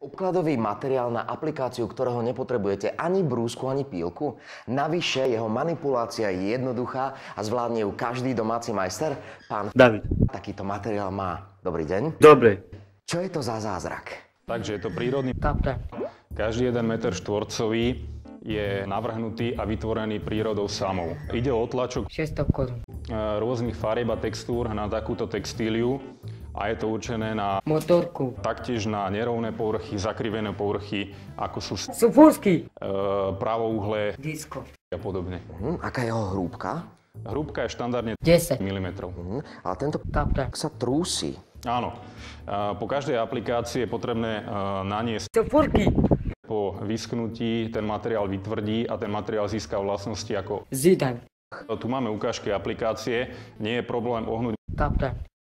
Obkladový materiál na aplikáciu, ktorého nepotrebujete ani brúsku, ani pílku. Navyše jeho manipulácia je jednoduchá a zvládne ju každý domáci majster. Pán David. Takýto materiál má. Dobrý deň. Dobre. Čo je to za zázrak? Takže je to prírodný. Každý 1 meter štvorcový je navrhnutý a vytvorený prírodou samou. Ide o otlačok 600 korún. rôznych farieb a textúr na takúto textíliu a je to určené na Motorku. taktiež na nerovné povrchy, zakrivené povrchy, ako sú Sufúrsky. pravouhlé Disko. a podobne. Aká je jeho hrúbka? Hrúbka je štandardne 10 mm. Ale tento sa trúsi. Áno. Po každej aplikácii je potrebné naniesť. Sufúrky. Po vyschnutí ten materiál vytvrdí a ten materiál získa vlastnosti ako... Zidaň. Tu máme ukážky aplikácie. Nie je problém ohnúť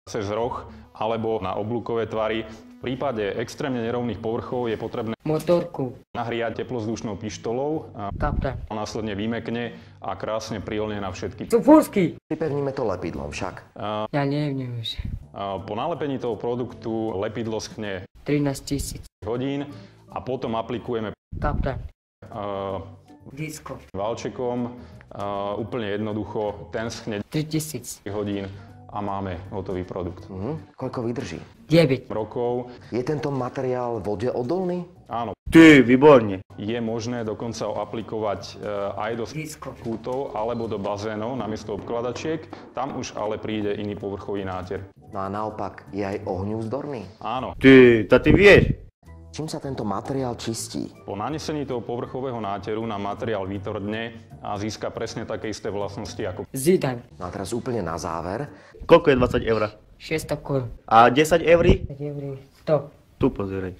cez roh alebo na oblúkové tvary. V prípade extrémne nerovných povrchov je potrebné Motorku. nahriať teplovzdušnou pištolou a následne vymekne a krásne prilne na všetky. Sufúrsky. Pripevníme to lepidlom však. Ja neviem už. Po nalepení toho produktu lepidlo schne 13 000. hodín a potom aplikujeme Disko. valčekom. Úplne jednoducho, ten schne 3000. hodín a máme hotový produkt. Koľko vydrží? 9. Rokov, Je tento materiál vode odolný? áno, Ty, výborne. je možné dokonca ho aplikovať aj do Disko. kútov alebo do bazénov namiesto obkladačiek. Tam už ale príde iný povrchový náter. No a naopak, je aj ohňúzdorný? Áno, Ty, ty vieš. Čím sa tento materiál čistí? po nanesení toho povrchového náteru nám materiál vytvrdne a získa presne také isté vlastnosti ako... Zidaň. No a teraz úplne na záver. Koľko je 20 eur? 600 korún. A 10 eur? 5 eur. 100. Tu pozeraj.